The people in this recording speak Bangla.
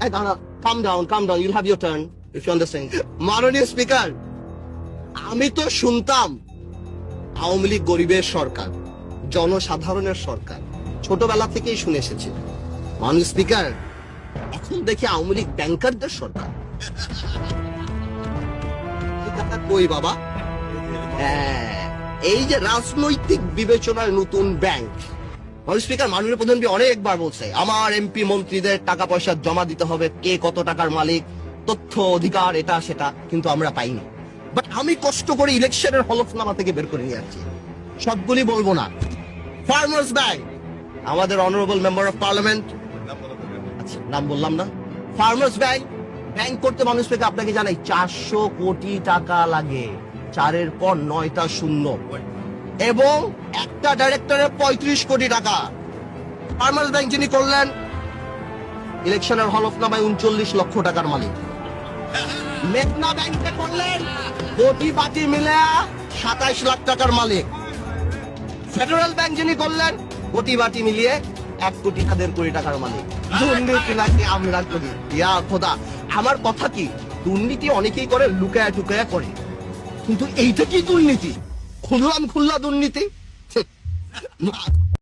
এই দাঁড়া, calm down, you'll have your turn if you understand. মাননীয় স্পিকার, আমি তো শুনতাম আওয়ামী লীগ গরিবের সরকার, জনসাধারণের সরকার, ছোটবেলা থেকেই শুনে এসেছি। মাননীয় স্পিকার, এখন দেখি আওয়ামী লীগ ব্যাংকারদের সরকার। কই বাবা? হ্যাঁ, এই যে রাজনৈতিক বিবেচনার নতুন ব্যাংক। মাননীয় স্পিকার, মাননীয় প্রধানমন্ত্রী অনেকবার বলছে আমার এমপি মন্ত্রীদের টাকা পয়সা জমা দিতে হবে, কে কত টাকার মালিক, তথ্য অধিকার, এটা সেটা, কিন্তু আমরা পাইনি। বাট আমি কষ্ট করে ইলেকশনের হলফনামা থেকে বের করে নিয়ে আসছি। সবগুলি বলবো না। ফার্মার্স ব্যাংক, আমাদের অনারেবল মেম্বার অফ পার্লামেন্ট, আচ্ছা নাম বললাম না। ফার্মার্স ব্যাংক করতে মানুষ থেকে আপনাকে জানাই 400 কোটি টাকা লাগে, 4-এর পর 9টা শূন্য, এবং একটা ডাইরেক্টরের 35 কোটি টাকা। ফার্মার্স ব্যাংক যিনি করলেন, ইলেকশনের হলফনামায় 39 লক্ষ টাকার মালিক। মেঘনা ব্যাংকে করলেন, কোটি বাটি মিলে 27 লাখ টাকার মালিক। ফেডারেল ব্যাংক যিনি করলেন, কোটি বাটি মিলিয়ে 1 কোটি 1.5 কোটি টাকার মালিক। দুর্নীতি নাকি আমরা করি? ইয়া খোদা, আমার কথা কি, দুর্নীতি অনেকেই করে, লুকায়া টুকায়া করে, কিন্তু এইটা কি দুর্নীতি? খুললা দুর্নীতি।